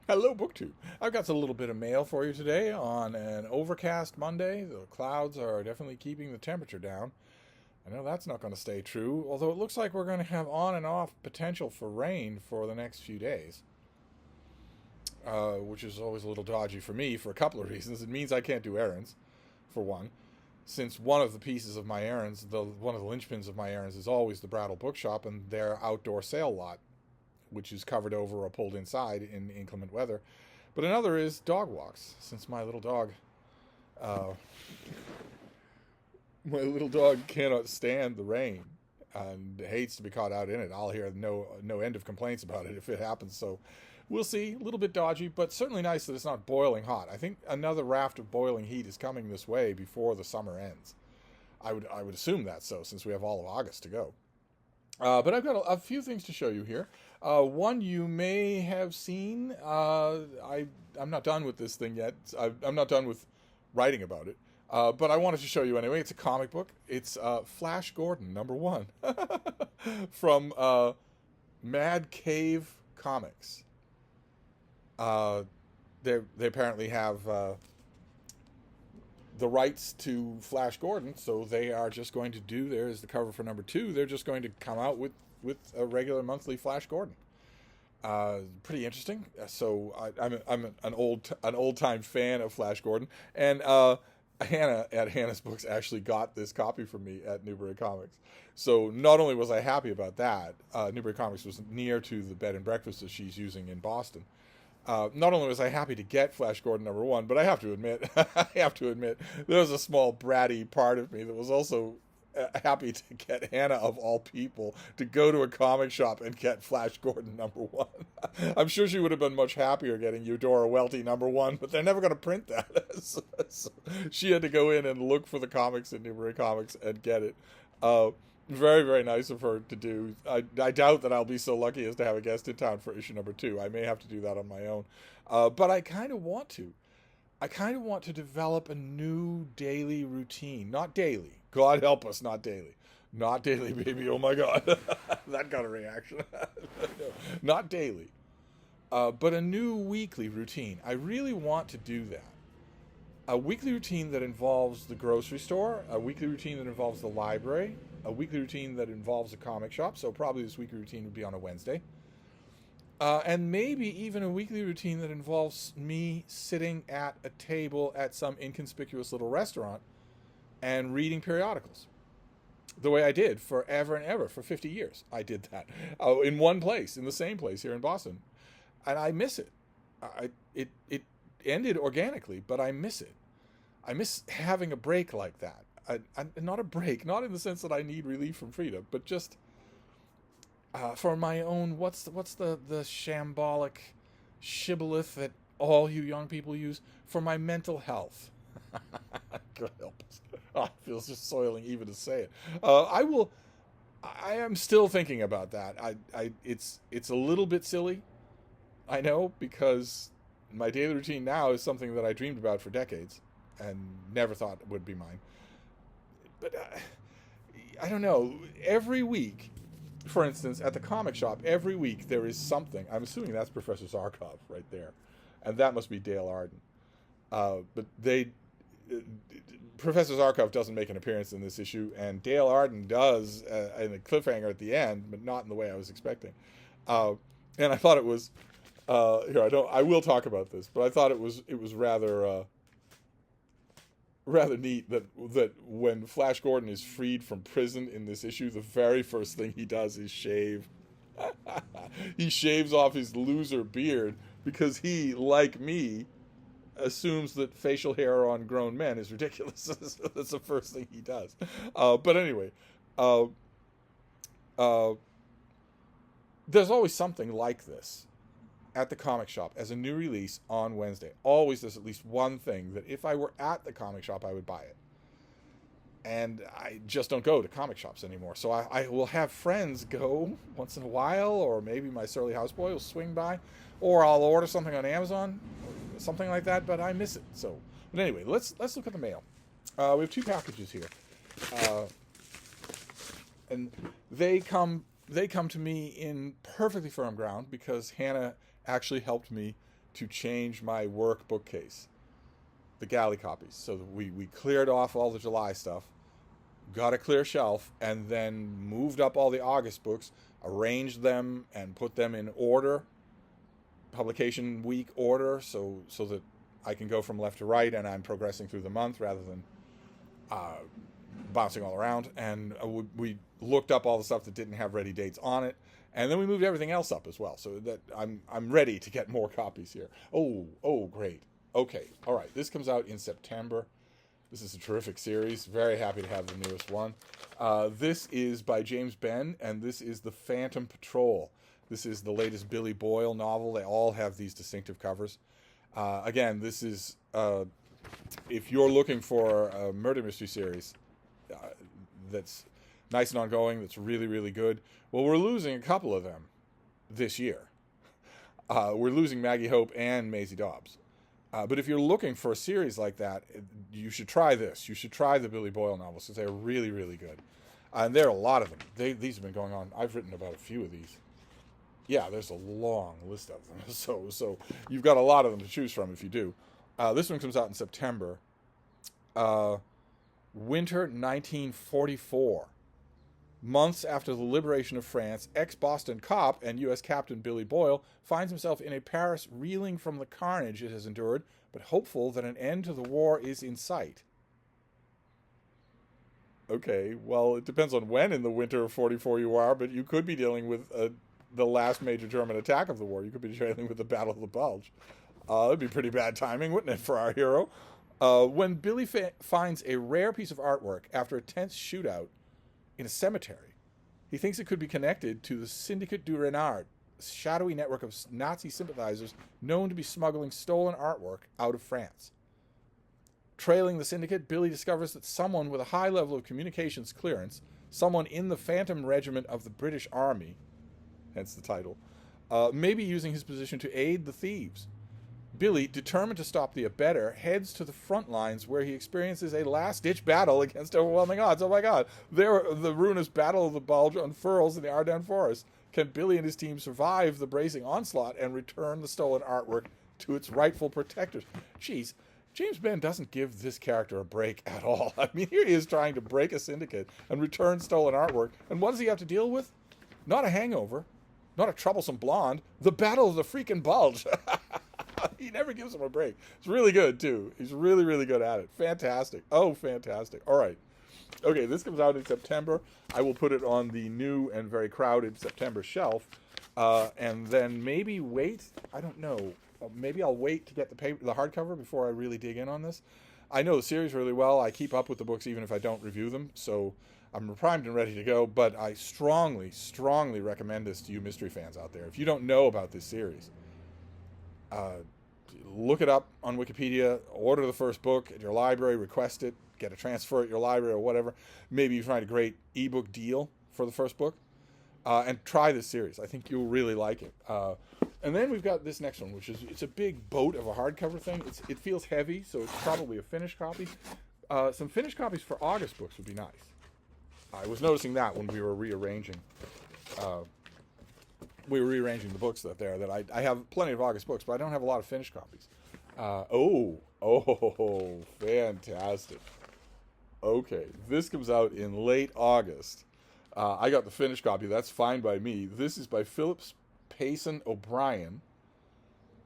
Hello, BookTube. I've got a little bit of mail for you today on an overcast Monday. The clouds are definitely keeping the temperature down. I know that's not going to stay true, although it looks like we're going to have on and off potential for rain for the next few days, which is always a little dodgy for me for a couple of reasons. It means I can't do errands, for one, since one of the pieces of my errands, one of the linchpins of my errands, is always the Brattle Bookshop and their outdoor sale lot, which is covered over or pulled inside in inclement weather. But another is dog walks, since uh, my little dog cannot stand the rain and hates to be caught out in it. I'll hear no end of complaints about it if it happens. So we'll see. A little bit dodgy, but certainly nice that it's not boiling hot. I think another raft of boiling heat is coming this way before the summer ends. I would assume that so, since we have all of August to go. But I've got a few things to show you here. One you may have seen. I'm not done with this thing yet. I'm not done with writing about it. But I wanted to show you anyway. It's a comic book. It's Flash Gordon #1 from Mad Cave Comics. They apparently have the rights to Flash Gordon, so they are just going to do. There's the cover for #2. They're just going to come out with a regular monthly Flash Gordon. Pretty interesting. I'm an old time fan of Flash Gordon, and Hannah at Hannah's Books actually got this copy from me at Newbury Comics. So not only was I happy about that, Newbury Comics was near to the bed and breakfast that she's using in Boston. Not only was I happy to get Flash Gordon #1, but I have to admit, there was a small bratty part of me that was also happy to get Hannah, of all people, to go to a comic shop and get Flash Gordon #1. I'm sure she would have been much happier getting Eudora Welty #1, but they're never going to print that. So she had to go in and look for the comics in Newbury Comics and get it. Very, very nice of her to do. I doubt that I'll be so lucky as to have a guest in town for issue #2. I may have to do that on my own. But I kind of want to. I kind of want to develop a new daily routine. Not daily. God help us, not daily. Not daily, baby. Oh my God. That got a reaction. No, not daily. But a new weekly routine. I really want to do that. A weekly routine that involves the grocery store, a weekly routine that involves the library, a weekly routine that involves a comic shop. So probably this weekly routine would be on a Wednesday. And maybe even a weekly routine that involves me sitting at a table at some inconspicuous little restaurant and reading periodicals. The way I did forever and ever, for 50 years. I did that in one place, in the same place here in Boston. And I miss it. It ended organically, but I miss it. I miss having a break like that. Not a break, not in the sense that I need relief from freedom, but just for my own. What's the shambolic shibboleth that all you young people use? For my mental health. God help us. Oh, it feels just soiling even to say it. I am still thinking about that. It's a little bit silly. I know, because my daily routine now is something that I dreamed about for decades and never thought would be mine. But I don't know. Every week, for instance, at the comic shop, every week there is something. I'm assuming that's Professor Zarkov right there, and that must be Dale Arden. But Professor Zarkov doesn't make an appearance in this issue, and Dale Arden does in a cliffhanger at the end, but not in the way I was expecting. And I thought it was I will talk about this, but I thought it was rather neat that when Flash Gordon is freed from prison in this issue, the very first thing he does is shave. He shaves off his loser beard because he, like me, assumes that facial hair on grown men is ridiculous. That's the first thing he does. But anyway, there's always something like this at the comic shop as a new release on Wednesday. Always there's at least one thing that if I were at the comic shop, I would buy it. And I just don't go to comic shops anymore. So I will have friends go once in a while, or maybe my surly houseboy will swing by, or I'll order something on Amazon, something like that, but I miss it. So, but anyway, let's look at the mail. We have 2 packages here. And they come to me in perfectly firm ground because Hannah actually helped me to change my work bookcase, the galley copies. So we cleared off all the July stuff, got a clear shelf, and then moved up all the August books, arranged them, and put them in order, publication week order, so that I can go from left to right and I'm progressing through the month rather than bouncing all around. And we looked up all the stuff that didn't have ready dates on it, and then we moved everything else up as well, so that I'm ready to get more copies here. Oh, great. Okay, all right. This comes out in September. This is a terrific series. Very happy to have the newest one. This is by James Benn, and this is The Phantom Patrol. This is the latest Billy Boyle novel. They all have these distinctive covers. Again, this is, if you're looking for a murder mystery series that's nice and ongoing, that's really, really good, well, we're losing a couple of them this year. We're losing Maggie Hope and Maisie Dobbs. But if you're looking for a series like that, you should try this. You should try the Billy Boyle novels, because they're really, really good. And there are a lot of them. These have been going on. I've written about a few of these. Yeah, there's a long list of them. So you've got a lot of them to choose from if you do. This one comes out in September. Winter 1944. Months after the liberation of France, ex-Boston cop and U.S. Captain Billy Boyle finds himself in a Paris reeling from the carnage it has endured, but hopeful that an end to the war is in sight. Okay, well, it depends on when in the winter of 44 you are, but you could be dealing with the last major German attack of the war. You could be dealing with the Battle of the Bulge. That'd be pretty bad timing, wouldn't it, for our hero? When Billy finds a rare piece of artwork after a tense shootout in a cemetery, he thinks it could be connected to the Syndicate du Renard, a shadowy network of Nazi sympathizers known to be smuggling stolen artwork out of France. Trailing the syndicate, Billy discovers that someone with a high level of communications clearance, someone in the Phantom Regiment of the British Army, hence the title, may be using his position to aid the thieves. Billy, determined to stop the abettor, heads to the front lines where he experiences a last-ditch battle against overwhelming odds. Oh my God, there the ruinous Battle of the Bulge unfurls in the Ardennes forest. Can Billy and his team survive the bracing onslaught and return the stolen artwork to its rightful protectors? Jeez, James Benn doesn't give this character a break at all. I mean, here he is trying to break a syndicate and return stolen artwork, and what does he have to deal with? Not a hangover, not a troublesome blonde, the Battle of the freaking Bulge. He never gives him a break. It's really good, too. He's really, really good at it. Fantastic. Oh, fantastic. All right. Okay, this comes out in September. I will put it on the new and very crowded September shelf. And then maybe wait. I don't know. Maybe I'll wait to get the hardcover before I really dig in on this. I know the series really well. I keep up with the books even if I don't review them. So I'm primed and ready to go. But I strongly, strongly recommend this to you mystery fans out there. If you don't know about this series, look it up on Wikipedia, order the first book at your library, request it, get a transfer at your library or whatever. Maybe you find a great ebook deal for the first book, and try this series. I think you'll really like it. And then we've got this next one, which is, it's a big boat of a hardcover thing. It feels heavy, so it's probably a finished copy. Some finished copies for August books would be nice. I was noticing that when we were rearranging. The books that I have plenty of August books, but I don't have a lot of finished copies. Fantastic. Okay, this comes out in late August. I got the finished copy. That's fine by me. This is by Philip Payson O'Brien,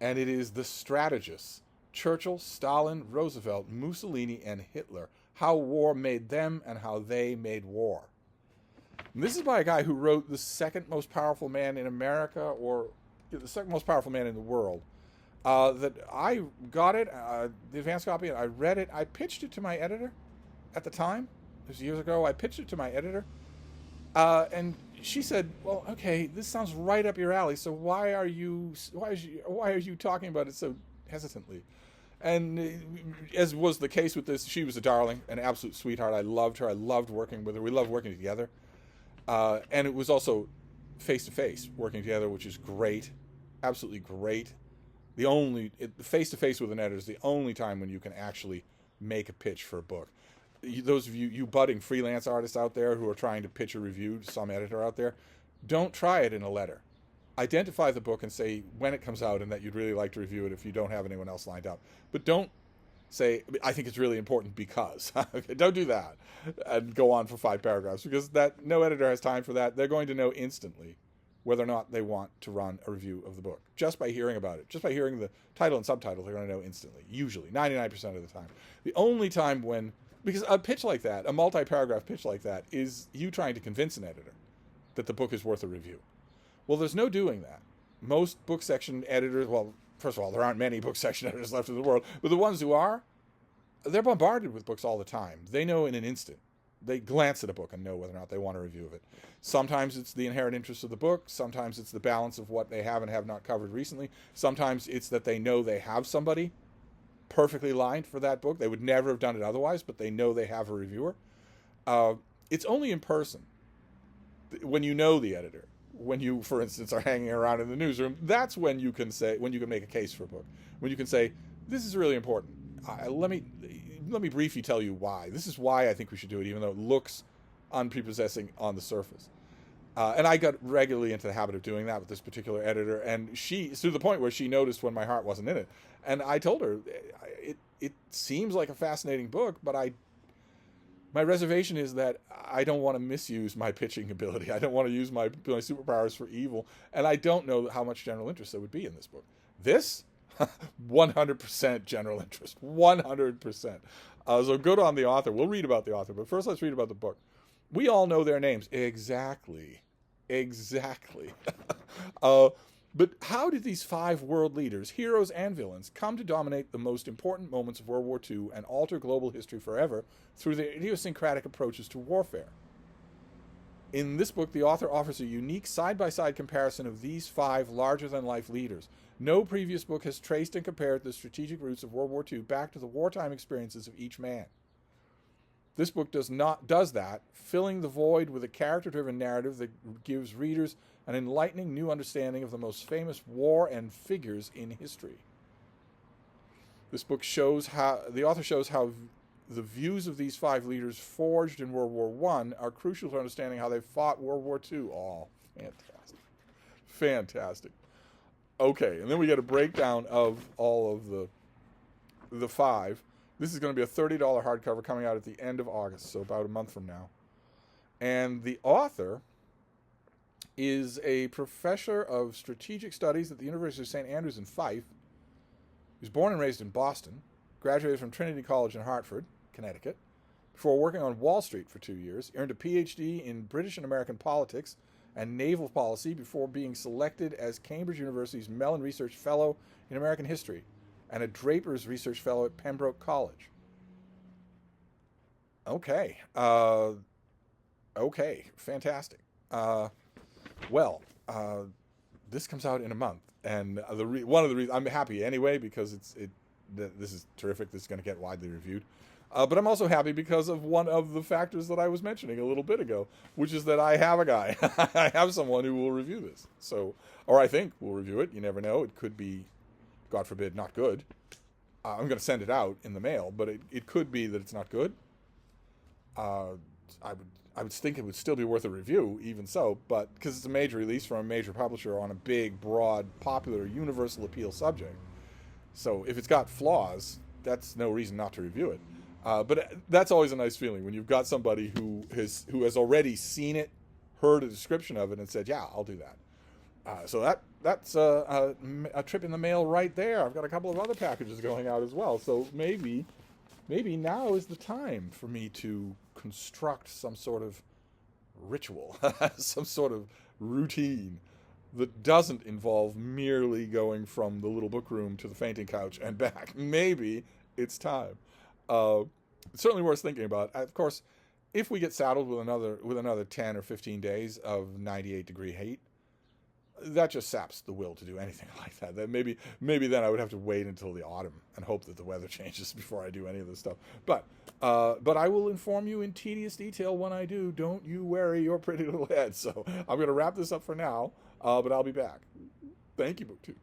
and it is The Strategists: Churchill, Stalin, Roosevelt, Mussolini, and Hitler. How war made them and how they made war. And this is by a guy who wrote the second most powerful man in America, or the second most powerful man in the world. That I got it, the advanced copy, and I read it. I pitched it to my editor at the time. It was years ago. I pitched it to my editor, and she said, "Well, okay, this sounds right up your alley. So why are you talking about it so hesitantly?" And as was the case with this, she was a darling, an absolute sweetheart. I loved her. I loved working with her. We loved working together. And it was also face-to-face working together, which is great. Absolutely great. Face-to-face with an editor is the only time when you can actually make a pitch for a book. Those of you budding freelance artists out there who are trying to pitch a review to some editor out there, don't try it in a letter. identify the book and say when it comes out and that you'd really like to review it if you don't have anyone else lined up. But don't say, I think it's really important because. Don't do that and go on for 5 paragraphs, because that no editor has time for that. They're going to know instantly whether or not they want to run a review of the book. Just by hearing about it, just by hearing the title and subtitle, they're going to know instantly, usually, 99% of the time. The only time when, because a pitch like that, a multi-paragraph pitch like that, is you trying to convince an editor that the book is worth a review. Well, there's no doing that. Most book section editors, well, first of all, there aren't many book section editors left in the world, but the ones who are, they're bombarded with books all the time. They know in an instant. They glance at a book and know whether or not they want a review of it. Sometimes it's the inherent interest of the book. Sometimes it's the balance of what they have and have not covered recently. Sometimes it's that they know they have somebody perfectly lined for that book. They would never have done it otherwise, but they know they have a reviewer. It's only in person, when you know the editor, when you, for instance, are hanging around in the newsroom, that's when you can say, when you can make a case for a book. When you can say, this is really important. Let me briefly tell you why. This is why I think we should do it, even though it looks unprepossessing on the surface. And I got regularly into the habit of doing that with this particular editor, and she, to the point where she noticed when my heart wasn't in it. And I told her, it seems like a fascinating book, but my reservation is that I don't want to misuse my pitching ability. I don't want to use my superpowers for evil, and I don't know how much general interest there would be in this book. This, 100% general interest, 100%. So good on the author. We'll read about the author, but first let's read about the book. We all know their names. Exactly. But how did these 5 world leaders, heroes and villains, come to dominate the most important moments of World War II and alter global history forever through their idiosyncratic approaches to warfare? In this book, the author offers a unique side-by-side comparison of these 5 larger-than-life leaders. No previous book has traced and compared the strategic roots of World War II back to the wartime experiences of each man. This book does that, filling the void with a character-driven narrative that gives readers an enlightening new understanding of the most famous war and figures in history. This book shows how the author shows how the views of these 5 leaders forged in World War I are crucial to understanding how they fought World War II. Oh, fantastic. Okay, and then we get a breakdown of all of the 5. This is going to be a $30 hardcover coming out at the end of August, so about a month from now. And the author is a professor of strategic studies at the University of St. Andrews in Fife. He was born and raised in Boston, graduated from Trinity College in Hartford, Connecticut, before working on Wall Street for 2 years, earned a PhD in British and American politics and naval policy before being selected as Cambridge University's Mellon Research Fellow in American History and a Draper's Research Fellow at Pembroke College. Okay. Fantastic. This comes out in a month, and one of the reasons I'm happy anyway, because this is terrific. This is going to get widely reviewed. But I'm also happy because of one of the factors that I was mentioning a little bit ago, which is that I have a guy. I have someone who will review this. So, or I think will review it. You never know. It could be, God forbid, not good. I'm going to send it out in the mail, but it could be that it's not good. I would think it would still be worth a review, even so, but because it's a major release from a major publisher on a big, broad, popular, universal appeal subject. So if it's got flaws, that's no reason not to review it. But that's always a nice feeling when you've got somebody who has already seen it, heard a description of it, and said, "Yeah, I'll do that." So that's a trip in the mail right there. I've got a couple of other packages going out as well. So maybe now is the time for me to construct some sort of ritual, some sort of routine that doesn't involve merely going from the little book room to the fainting couch and back. Maybe it's time. It's certainly worth thinking about. Of course, if we get saddled with another 10 or 15 days of 98-degree heat, that just saps the will to do anything like that. Then maybe then I would have to wait until the autumn and hope that the weather changes before I do any of this stuff. But I will inform you in tedious detail when I do. Don't you worry your pretty little head. So I'm going to wrap this up for now, but I'll be back. Thank you, BookTube.